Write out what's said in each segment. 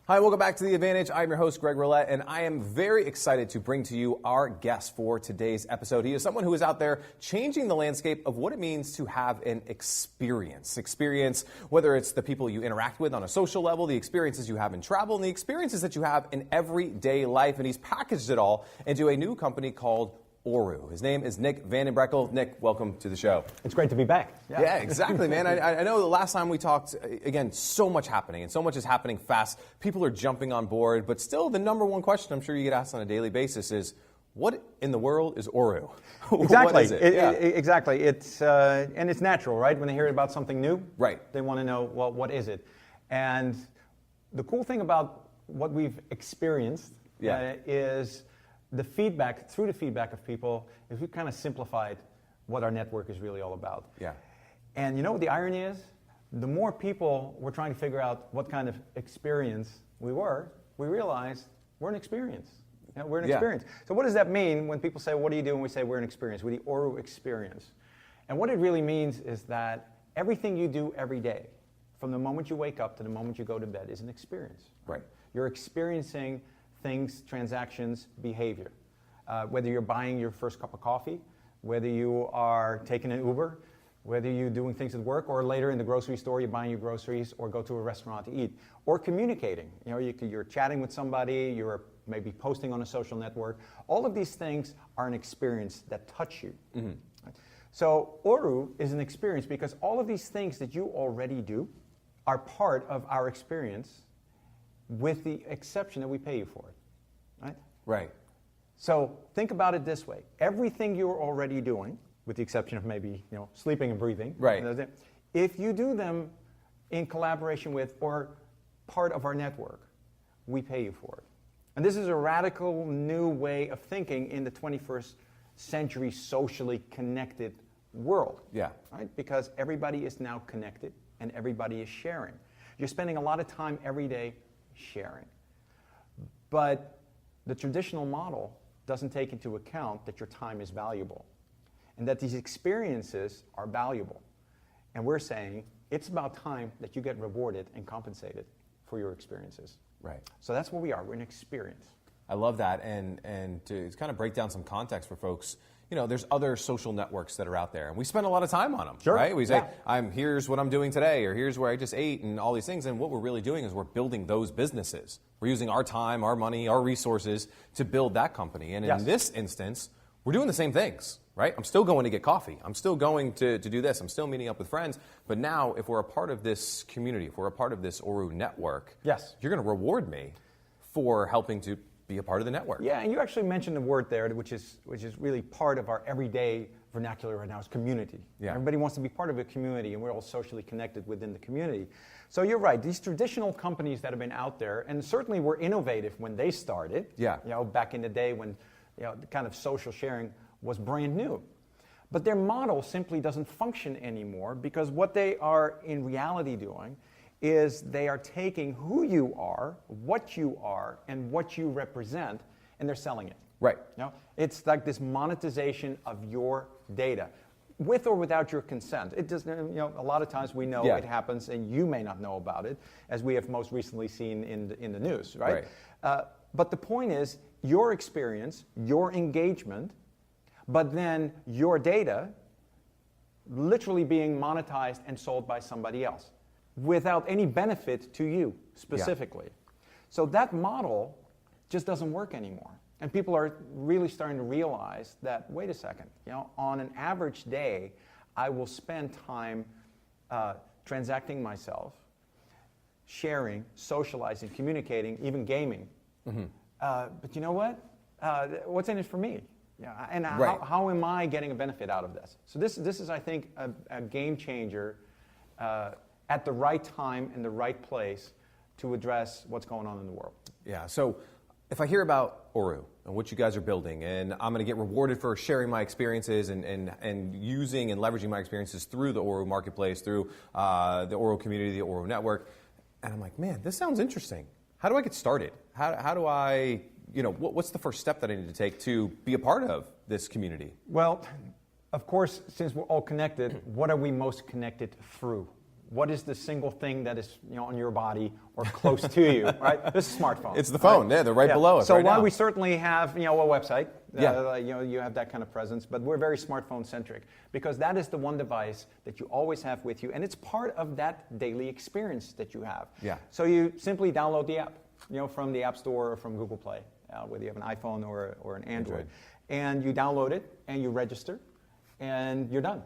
Hi, welcome back to The Advantage. I'm your host, Greg Roulette, and I am very excited to bring to you our guest for today's episode. He is someone who is out there changing the landscape of what it means to have an experience. Experience, whether it's the people you interact with on a social level, the experiences you have in travel, and the experiences that you have in everyday life. And he's packaged it all into a new company called ORU. His name is Nick VandenBrekel. Nick, welcome to the show. It's great to be back. Yeah, exactly, man. I know the last time we talked, again, so much happening, and so much is happening fast. People are jumping on board, but still the number one question I'm sure you get asked on a daily basis is, what in the world is ORU? Exactly. What is it? Exactly. It's and it's natural, right? When they hear about something new, right, they want to know, well, what is it? And the cool thing about what we've experienced is the feedback, through the feedback of people, is we've kind of simplified what our network is really all about. Yeah. And you know what the irony is? The more people were trying to figure out what kind of experience we realized we're an experience. You know, we're an experience. So what does that mean when people say, what do you do? And we say we're an experience. We're the ORU experience. And what it really means is that everything you do every day, from the moment you wake up to the moment you go to bed, is an experience. Right. You're experiencing things, transactions, behavior. Whether you're buying your first cup of coffee, whether you are taking an Uber, whether you're doing things at work, or later in the grocery store, you're buying your groceries, or go to a restaurant to eat, or communicating. You know, you're chatting with somebody, you're maybe posting on a social network. All of these things are an experience that touch you. Mm-hmm. So ORU is an experience because all of these things that you already do are part of our experience, with the exception that we pay you for it, right? Right. So think about it this way. Everything you're already doing, with the exception of maybe sleeping and breathing, right, if you do them in collaboration with or part of our network, we pay you for it. And this is a radical new way of thinking in the 21st century socially connected world. Yeah. Right? Because everybody is now connected and everybody is sharing. You're spending a lot of time every day sharing. But the traditional model doesn't take into account that your time is valuable and that these experiences are valuable. And we're saying it's about time that you get rewarded and compensated for your experiences. Right. So that's what we are. We're an experience. I love that. And to kind of break down some context for folks, there's other social networks that are out there, and we spend a lot of time on them, right? We say, here's what I'm doing today, or here's where I just ate, and all these things. And what we're really doing is we're building those businesses. We're using our time, our money, our resources to build that company. And in this instance, we're doing the same things, right? I'm still going to get coffee. I'm still going to do this. I'm still meeting up with friends. But now, if we're a part of this community, if we're a part of this ORU network, you're going to reward me for helping to be a part of the network. Yeah, and you actually mentioned a word there, which is really part of our everyday vernacular right now, is community. Yeah. Everybody wants to be part of a community, and we're all socially connected within the community. So you're right, these traditional companies that have been out there, and certainly were innovative when they started, back in the day when the kind of social sharing was brand new. But their model simply doesn't function anymore, because what they are in reality doing is they are taking who you are, and what you represent, and they're selling it. Right. It's like this monetization of your data, with or without your consent. It does. A lot of times we know it happens, and you may not know about it, as we have most recently seen in the news, right? But the point is, your experience, your engagement, but then your data literally being monetized and sold by somebody else, without any benefit to you specifically. So that model just doesn't work anymore. And people are really starting to realize that, wait a second, on an average day, I will spend time transacting myself, sharing, socializing, communicating, even gaming. Mm-hmm. But you know what? What's in it for me? And how am I getting a benefit out of this? So this is, I think, a game changer at the right time in the right place to address what's going on in the world. Yeah, so if I hear about ORU and what you guys are building, and I'm going to get rewarded for sharing my experiences and using and leveraging my experiences through the ORU marketplace, through the ORU community, the ORU network, and I'm like, man, this sounds interesting. How do I get started? How do I, what's the first step that I need to take to be a part of this community? Well, of course, since we're all connected, what are we most connected through? what is the single thing that is on your body or close to you, right? This is a smartphone. It's the phone. Right? Yeah, they're right below us. So right while now. we certainly have a website, Yeah. you have that kind of presence, but we're very smartphone centric because that is the one device that you always have with you, and it's part of that daily experience that you have. Yeah. So you simply download the app, from the App Store or from Google Play, whether you have an iPhone or an Android, and you download it and you register, and you're done.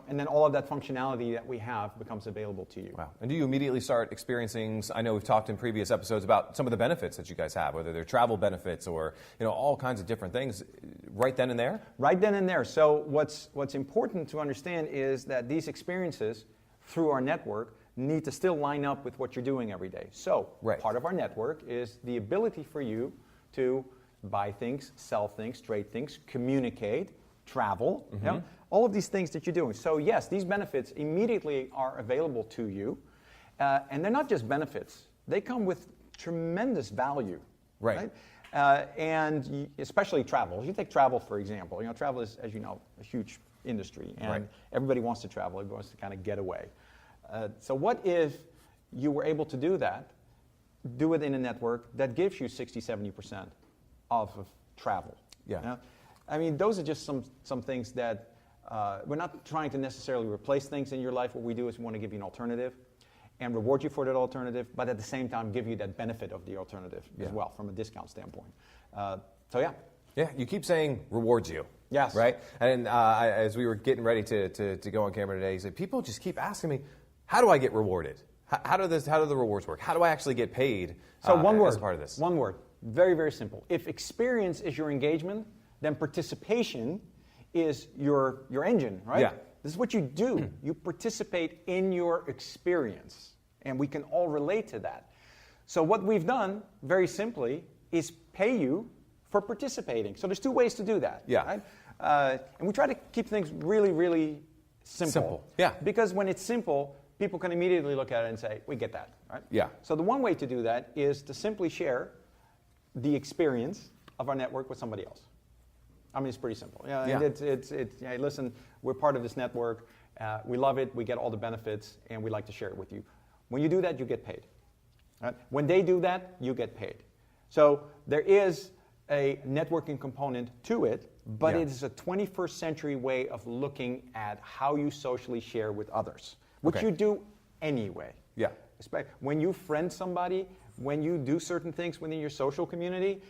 And then all of that functionality that we have becomes available to you. Wow. And do you immediately start experiencing, I know we've talked in previous episodes about some of the benefits that you guys have, whether they're travel benefits or all kinds of different things, right then and there? Right then and there. So what's important to understand is that these experiences through our network need to still line up with what you're doing every day. So part of our network is the ability for you to buy things, sell things, trade things, communicate, travel, all of these things that you're doing. So yes, these benefits immediately are available to you, and they're not just benefits. They come with tremendous value, right? And especially travel. If you take travel, for example, travel is, as you know, a huge industry, and everybody wants to travel. Everybody wants to kind of get away. So what if you were able to do that, do it in a network that gives you 60, 70% of travel? Yeah. I mean, those are just some things that we're not trying to necessarily replace things in your life. What we do is we want to give you an alternative and reward you for that alternative, but at the same time give you that benefit of the alternative as well from a discount standpoint. Yeah, you keep saying rewards you. Yes. Right? And as we were getting ready to go on camera today, he said, people just keep asking me, how do I get rewarded? How do the rewards work? How do I actually get paid So one word, as a part of this? One word. Very, very simple. If experience is your engagement, then participation is your engine, right? Yeah. This is what you do. You participate in your experience, and we can all relate to that. So what we've done, very simply, is pay you for participating. So there's two ways to do that. Yeah. Right? And we try to keep things really, really simple. Yeah. Because when it's simple, people can immediately look at it and say, we get that, right? Yeah. So the one way to do that is to simply share the experience of our network with somebody else. I mean, it's pretty simple. Yeah. Hey, listen, we're part of this network. We love it. We get all the benefits, and we like to share it with you. When you do that, you get paid. Right? When they do that, you get paid. So there is a networking component to it, but it is a 21st century way of looking at how you socially share with others, which you do anyway. Yeah. When you friend somebody, when you do certain things within your social community,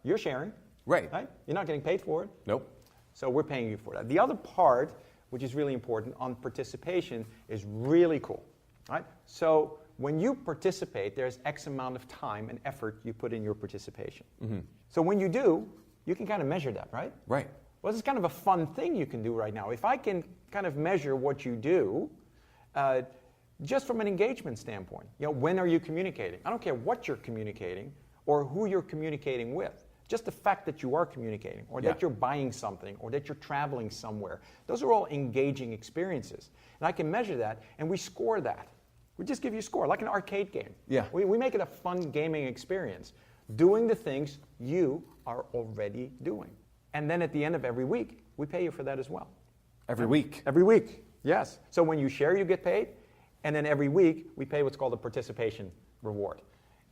you're sharing. Right. You're not getting paid for it. Nope. So we're paying you for that. The other part, which is really important on participation, is really cool. Right? So when you participate, there's X amount of time and effort you put in your participation. Mm-hmm. So when you do, you can kind of measure that, right? Right. Well, this is kind of a fun thing you can do right now. If I can kind of measure what you do, just from an engagement standpoint, when are you communicating? I don't care what you're communicating or who you're communicating with. Just the fact that you are communicating, or that you're buying something, or that you're traveling somewhere. Those are all engaging experiences. And I can measure that, and we score that. We just give you a score, like an arcade game. Yeah. We make it a fun gaming experience, doing the things you are already doing. And then at the end of every week, we pay you for that as well. Every week? Every week, yes. So when you share, you get paid, and then every week, we pay what's called a participation reward.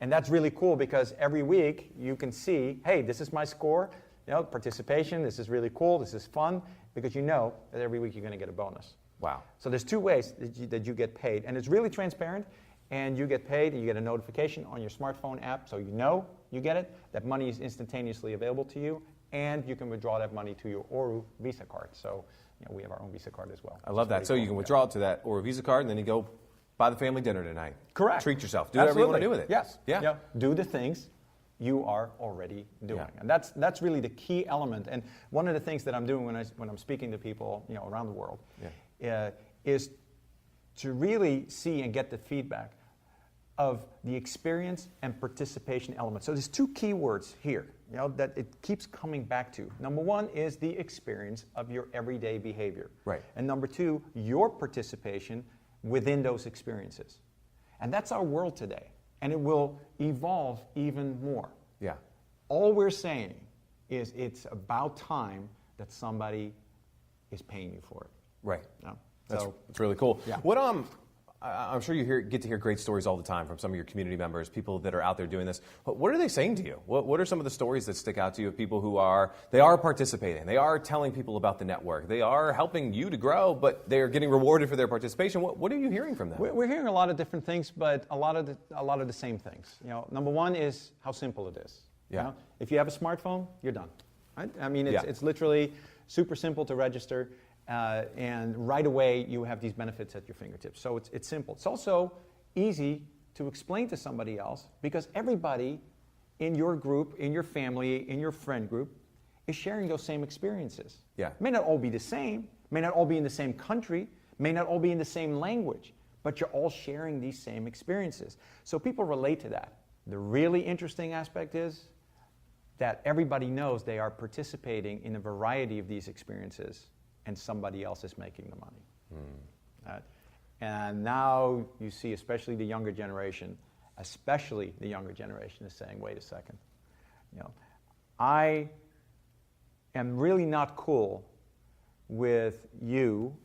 And that's really cool because every week you can see, hey, this is my score, participation, this is really cool, this is fun, because you know that every week you're going to get a bonus. Wow. So there's two ways that you get paid, and it's really transparent, and you get paid, and you get a notification on your smartphone app, so you know you get it, that money is instantaneously available to you, and you can withdraw that money to your ORU Visa card. So we have our own Visa card as well. I love that. So you can withdraw it to that ORU Visa card, and then you go buy the family dinner tonight. Correct. Treat yourself. Do whatever you want to do with it. Yes. Yeah. Do the things you are already doing. And that's really the key element. And one of the things that I'm doing when I'm speaking to people around the world is to really see and get the feedback of the experience and participation element. So there's two key words here that it keeps coming back to. Number one is the experience of your everyday behavior. Right. And number two, your participation within those experiences. And that's our world today. And it will evolve even more. Yeah. All we're saying is it's about time that somebody is paying you for it. Right. No? That's really cool. Yeah. What I'm sure you get to hear great stories all the time from some of your community members, people that are out there doing this. But what are they saying to you? What are some of the stories that stick out to you of people who are participating? They are telling people about the network. They are helping you to grow, but they are getting rewarded for their participation. What are you hearing from them? We're hearing a lot of different things, but a lot of the same things. Number one is how simple it is. Yeah. If you have a smartphone, you're done. Right? I mean, Yeah. it's literally super simple to register. And right away, you have these benefits at your fingertips. So it's simple. It's also easy to explain to somebody else because everybody in your group, in your family, in your friend group is sharing those same experiences. Yeah. May not all be the same, may not all be in the same country, may not all be in the same language, but you're all sharing these same experiences. So people relate to that. The really interesting aspect is that everybody knows they are participating in a variety of these experiences and somebody else is making the money. And now you see, especially the younger generation is saying, wait a second. I am really not cool with you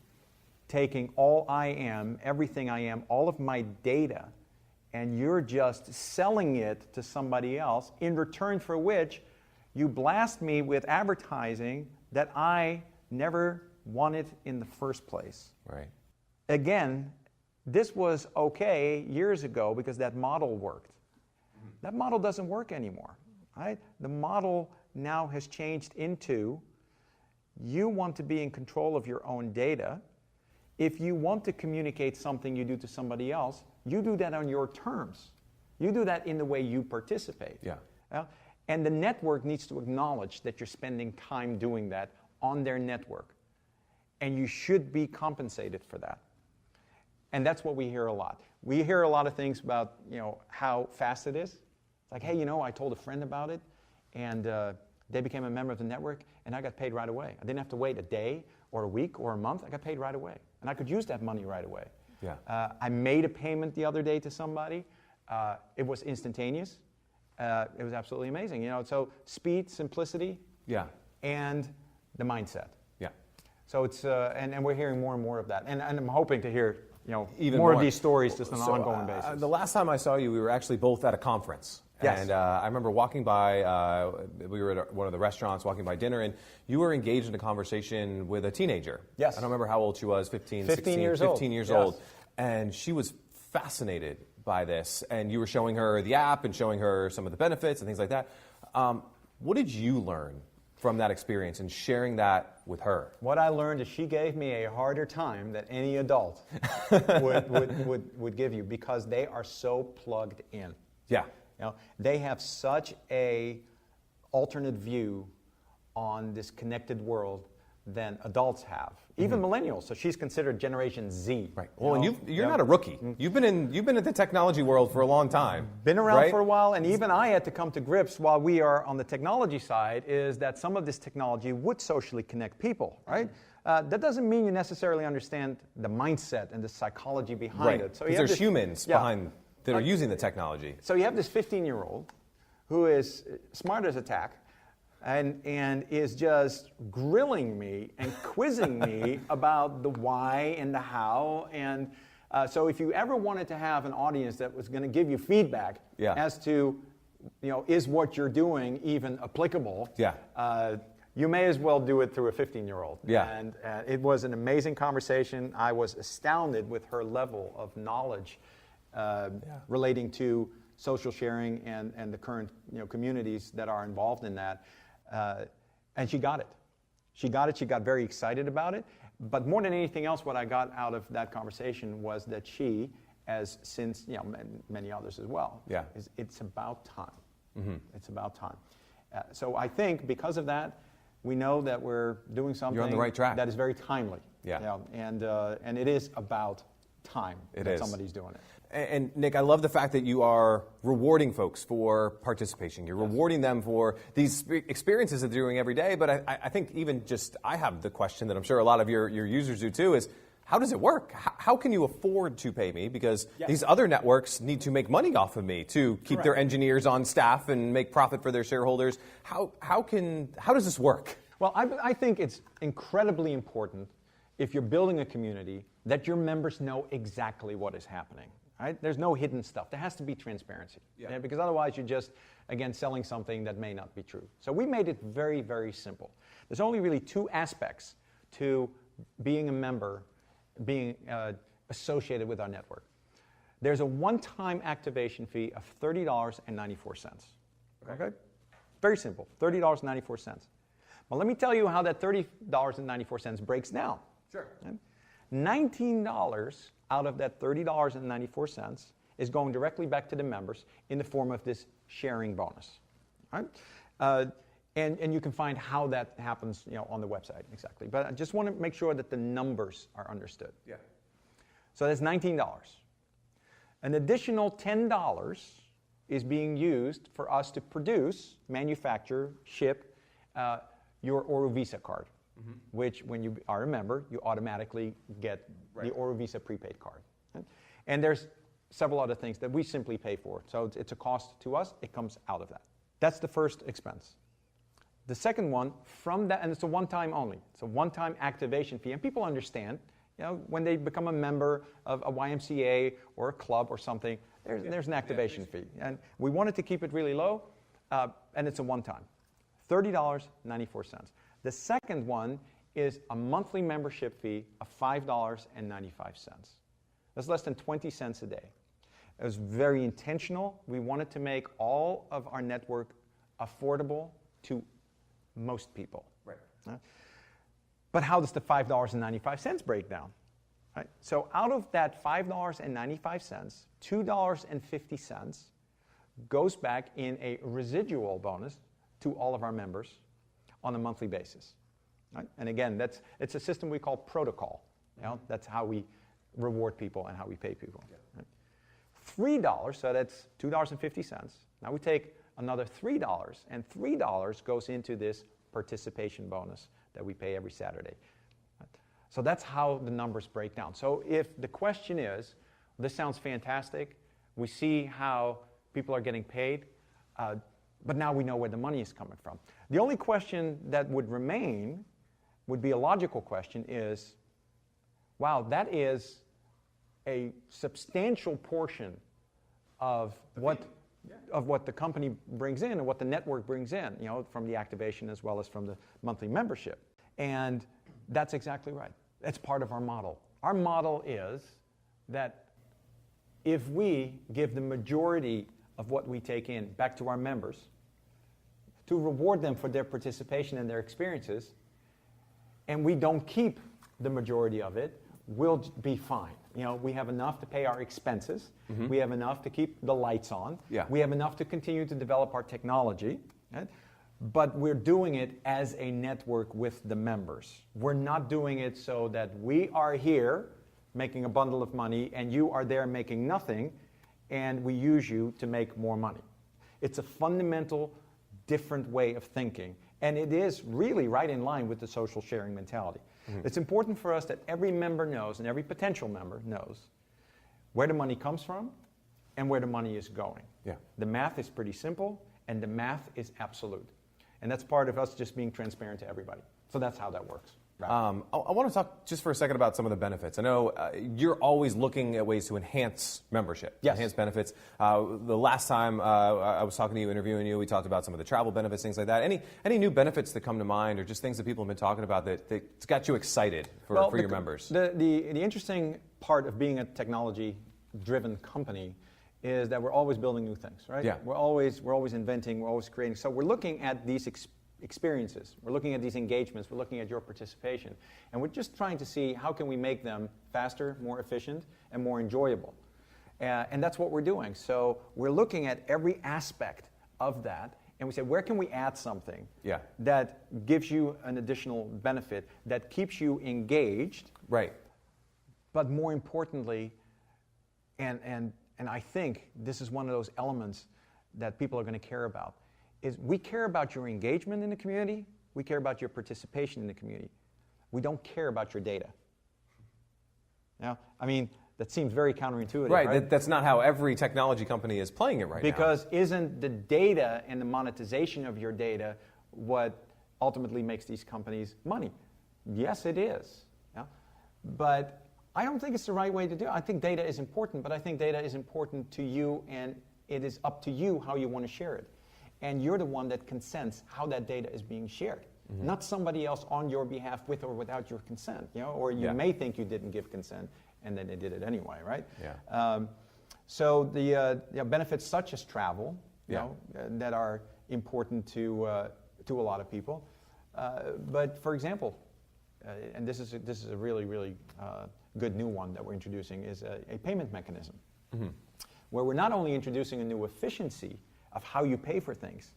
taking all I am, everything I am, all of my data, and you're just selling it to somebody else, in return for which you blast me with advertising that I never wanted in the first place. Right. Again, this was okay years ago because that model worked. That model doesn't work anymore. Right? The model now has changed into you want to be in control of your own data. If you want to communicate something you do to somebody else, you do that on your terms. You do that in the way you participate. Yeah. And the network needs to acknowledge that you're spending time doing that on their network. And you should be compensated for that. And that's what we hear a lot. We hear a lot of things about how fast it is. It's like, hey, I told a friend about it, and they became a member of the network, and I got paid right away. I didn't have to wait a day or a week or a month. I got paid right away. And I could use that money right away. Yeah. I made a payment the other day to somebody. It was instantaneous. It was absolutely amazing. So speed, simplicity, Yeah. and the mindset. Yeah. So it's and we're hearing more and more of that, and I'm hoping to hear Even more of these stories just on an So, ongoing basis. The last time I saw you, we were actually both at a conference. Yes. And I remember walking by, we were at one of the restaurants, walking by dinner, and you were engaged in a conversation with a teenager. Yes. I don't remember how old she was, 15 years years Yes. old. And she was fascinated by this. And you were showing her the app and showing her some of the benefits and things like that. What did you learn from that experience and sharing that with her? What I learned is she gave me a harder time than any adult would give you because they are so plugged in. Yeah. They have such a alternate view on this connected world than adults have, even millennials. So she's considered Generation Z. Right. Well, and you're not a rookie. You've been in the technology world for a long time. Been around right? for a while, and even I had to come to grips while we are on the technology side is that some of this technology would socially connect people, right? That doesn't mean you necessarily understand the mindset and the psychology behind it. So there's humans behind that are using the technology. So you have this 15-year-old who is smart as a tack, and is just grilling me and quizzing me about the why and the how. And so if you ever wanted to have an audience that was going to give you feedback as to, is what you're doing even applicable, you may as well do it through a 15-year-old. Yeah. And it was an amazing conversation. I was astounded with her level of knowledge relating to social sharing and the current communities that are involved in that. And she got it. She got very excited about it. But more than anything else, what I got out of that conversation was that she, as since many others as well, it's about time. Mm-hmm. It's about time. So I think because of that, we know that we're doing something You're on the right track. that is very timely. Yeah. And it is about time that somebody's doing it. And Nick, I love the fact that you are rewarding folks for participation. You're rewarding them for these experiences that they're doing every day. But I think even just, I have the question that I'm sure a lot of your users do too, is how does it work? How can you afford to pay me? Because these other networks need to make money off of me to keep their engineers on staff and make profit for their shareholders. How does this work? Well, I think it's incredibly important if you're building a community that your members know exactly what is happening. Right? There's no hidden stuff. There has to be transparency. Yeah, because otherwise you're just, again, selling something that may not be true. So we made it very, very simple. There's only really two aspects to being a member, being associated with our network. There's a one-time activation fee of $30.94. Okay? Very simple, $30.94. Well, let me tell you how that $30.94 breaks down. Sure. Okay? $19 out of that $30.94 is going directly back to the members in the form of this sharing bonus. Right? And you can find how that happens, on the website exactly. But I just want to make sure that the numbers are understood. Yeah. So that's $19. An additional $10 is being used for us to produce, manufacture, ship your ORU Visa card, which when you are a member, you automatically get the ORU Visa prepaid card. Okay? And there's several other things that we simply pay for. So it's a cost to us. It comes out of that. That's the first expense. The second one, from that, and it's a one-time only. It's a one-time activation fee. And people understand, when they become a member of a YMCA or a club or something, there's an activation fee. And we wanted to keep it really low, and it's a one-time. $30.94. The second one is a monthly membership fee of $5.95. That's less than 20 cents a day. It was very intentional. We wanted to make all of our network affordable to most people. Right. But how does the $5.95 break down? Right? So out of that $5.95, $2.50 goes back in a residual bonus to all of our members on a monthly basis. Right? And again, it's a system we call protocol. That's how we reward people and how we pay people. Yeah. Right? $3, so that's $2.50. Now we take another $3, and $3 goes into this participation bonus that we pay every Saturday. Right? So that's how the numbers break down. So if the question is, this sounds fantastic, we see how people are getting paid, but now we know where the money is coming from. The only question that would remain, would be a logical question, is, wow, that is a substantial portion of what the company brings in and what the network brings in, from the activation as well as from the monthly membership. And that's exactly right. That's part of our model. Our model is that if we give the majority of what we take in back to our members to reward them for their participation and their experiences, and we don't keep the majority of it, we'll be fine. We have enough to pay our expenses. Mm-hmm. We have enough to keep the lights on. Yeah. We have enough to continue to develop our technology. Right? But we're doing it as a network with the members. We're not doing it so that we are here making a bundle of money and you are there making nothing and we use you to make more money. It's a fundamental different way of thinking. And it is really right in line with the social sharing mentality. Mm-hmm. It's important for us that every member knows, and every potential member knows, where the money comes from and where the money is going. Yeah. The math is pretty simple, and the math is absolute. And that's part of us just being transparent to everybody. So that's how that works. Right. I want to talk just for a second about some of the benefits. I know you're always looking at ways to enhance membership, enhance benefits. The last time I was talking to you, interviewing you, we talked about some of the travel benefits, things like that. Any new benefits that come to mind, or just things that people have been talking about that's got you excited for your members? The interesting part of being a technology-driven company is that we're always building new things, right? Yeah. We're always inventing, we're always creating. So we're looking at these experiences. We're looking at these engagements. We're looking at your participation. And we're just trying to see how can we make them faster, more efficient, and more enjoyable. And that's what we're doing. So we're looking at every aspect of that, and we say, where can we add something that gives you an additional benefit, that keeps you engaged, right? But more importantly, and I think this is one of those elements that people are going to care about, is we care about your engagement in the community, we care about your participation in the community. We don't care about your data. Now, I mean, that seems very counterintuitive, right? That's not how every technology company is playing it right now. Because isn't the data and the monetization of your data what ultimately makes these companies money? Yes, it is. Yeah? But I don't think it's the right way to do it. I think data is important, but I think data is important to you, and it is up to you how you want to share it. And you're the one that consents how that data is being shared. Not somebody else on your behalf with or without your consent. Or you may think you didn't give consent, and then they did it anyway, right? Yeah. So the benefits such as travel, that are important to a lot of people. But for example, and this is a really, really good new one that we're introducing, is a payment mechanism, where we're not only introducing a new efficiency of how you pay for things,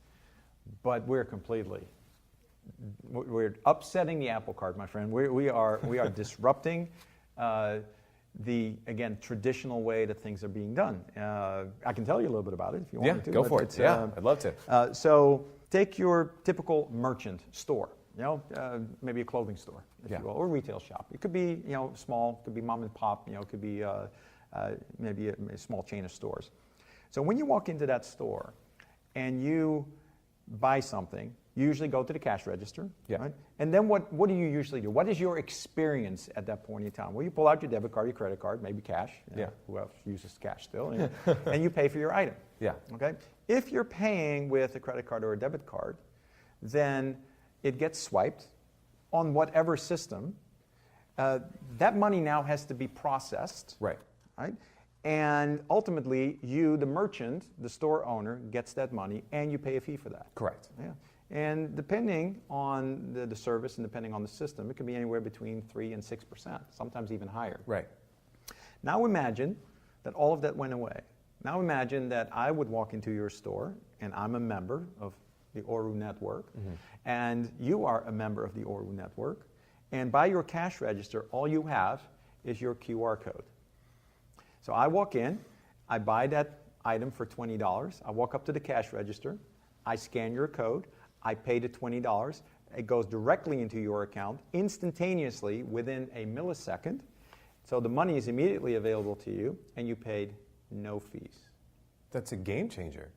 but we're upsetting the apple cart, my friend. We are disrupting the, again, traditional way that things are being done. I can tell you a little bit about it if you want me to. Go for it. I'd love to. So take your typical merchant store, maybe a clothing store, if you will, or a retail shop. It could be, small, it could be mom and pop, it could be maybe a small chain of stores. So when you walk into that store and you buy something, you usually go to the cash register, right? And then what do you usually do? What is your experience at that point in time? Well, you pull out your debit card, your credit card, maybe cash. Who else uses cash still? And you pay for your item. Okay. If you're paying with a credit card or a debit card, then it gets swiped on whatever system. That money now has to be processed. Right. And ultimately, you, the merchant, the store owner, gets that money, and you pay a fee for that. Correct. And depending on the service and depending on the system, it can be anywhere between 3% and 6%, sometimes even higher. Right. Now imagine that all of that went away. Now imagine that I would walk into your store, and I'm a member of the ORU network, and you are a member of the ORU network, and by your cash register, all you have is your QR code. So I walk in, I buy that item for $20, I walk up to the cash register, I scan your code, I pay the $20, it goes directly into your account instantaneously within a millisecond, so the money is immediately available to you, and you paid no fees. That's a game changer.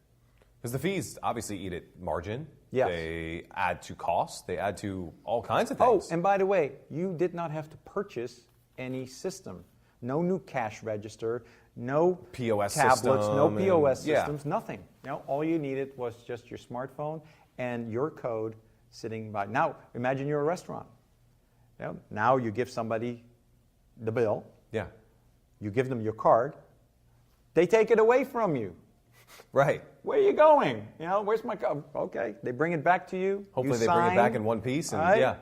Because the fees obviously eat at margin. Yes. They add to costs. They add to all kinds of things. Oh, and by the way, you did not have to purchase any system. No new cash register, no POS tablets, system, no POS systems, nothing. All you needed was just your smartphone and your code sitting by. Now, imagine you're a restaurant. Now you give somebody the bill. You give them your card. They take it away from you. Right. Where are you going? Where's my card? Okay. They bring it back to you. Hopefully they bring it back in one piece. And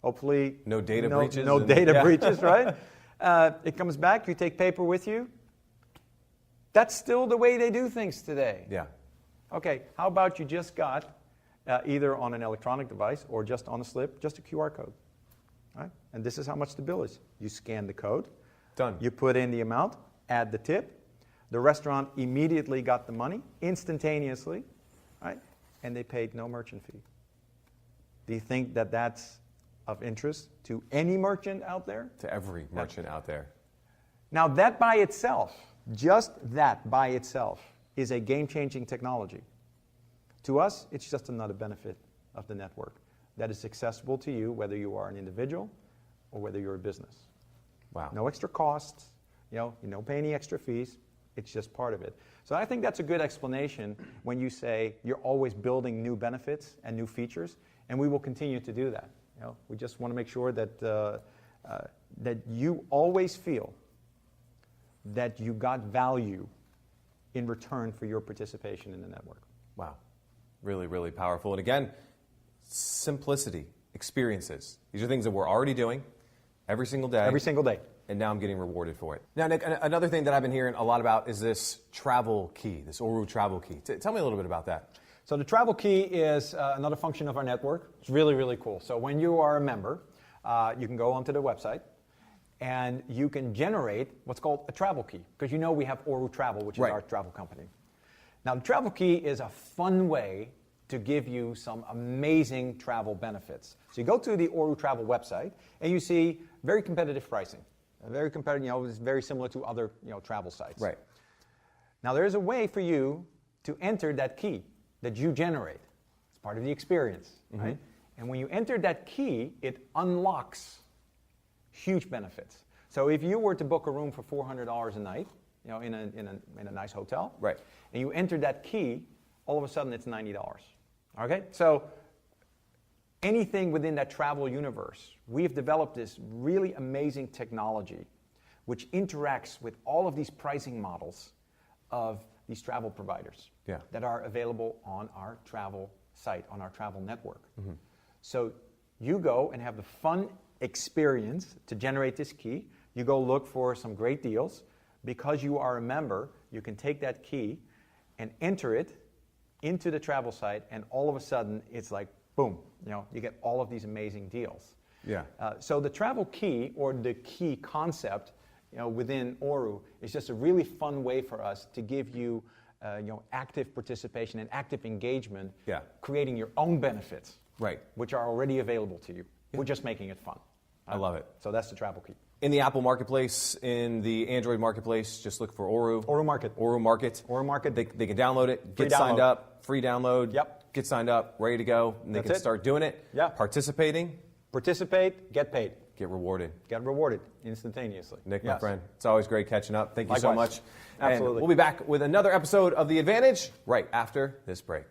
Hopefully no data breaches. No data breaches, right? It comes back. You take paper with you. That's still the way they do things today. Okay. How about you just got either on an electronic device or just on a slip, just a QR code, right? And this is how much the bill is. You scan the code. Done. You put in the amount, add the tip. The restaurant immediately got the money, instantaneously, right? And they paid no merchant fee. Do you think that that's of interest to any merchant out there? To every merchant out there. Now that by itself, just that by itself, is a game-changing technology. To us, it's just another benefit of the network that is accessible to you, whether you are an individual or whether you're a business. Wow. No extra costs, you don't pay any extra fees. It's just part of it. So I think that's a good explanation when you say you're always building new benefits and new features, and we will continue to do that. We just want to make sure that that you always feel that you got value in return for your participation in the network. Wow. Really, really powerful. And again, simplicity, experiences. These are things that we're already doing every single day. Every single day. And now I'm getting rewarded for it. Now, Nick, another thing that I've been hearing a lot about is this travel key, this ORU travel key. Tell me a little bit about that. So the travel key is another function of our network. It's really, really cool. So when you are a member, you can go onto the website, and you can generate what's called a travel key, because we have ORU Travel, which is our travel company. Now, the travel key is a fun way to give you some amazing travel benefits. So you go to the ORU Travel website, and you see very competitive pricing. Very competitive, it's very similar to other travel sites. Right. Now, there is a way for you to enter that key that you generate. It's part of the experience, right? And when you enter that key, it unlocks huge benefits. So if you were to book a room for $400 a night, in a nice hotel, right, and you entered that key, all of a sudden it's $90. Okay, so anything within that travel universe, we've developed this really amazing technology which interacts with all of these pricing models of these travel providers that are available on our travel site, on our travel network. Mm-hmm. So you go and have the fun experience to generate this key. You go look for some great deals. Because you are a member, you can take that key and enter it into the travel site, and all of a sudden it's like, boom, you get all of these amazing deals. Yeah. So the travel key, or the key concept, within ORU, is just a really fun way for us to give you, active participation and active engagement, creating your own benefits, right, which are already available to you. Yeah. We're just making it fun. I love it. So that's the travel key. In the Apple Marketplace, in the Android Marketplace, just look for ORU. ORU Market. ORU Market. ORU Market. They can download it, get signed up, free download. Yep. Get signed up, ready to go, and they can start doing it. Yeah. Participating. Participate, get paid. Get rewarded. Get rewarded instantaneously. Nick, my friend, it's always great catching up. Thank you so much. Absolutely. And we'll be back with another episode of The Advantage right after this break.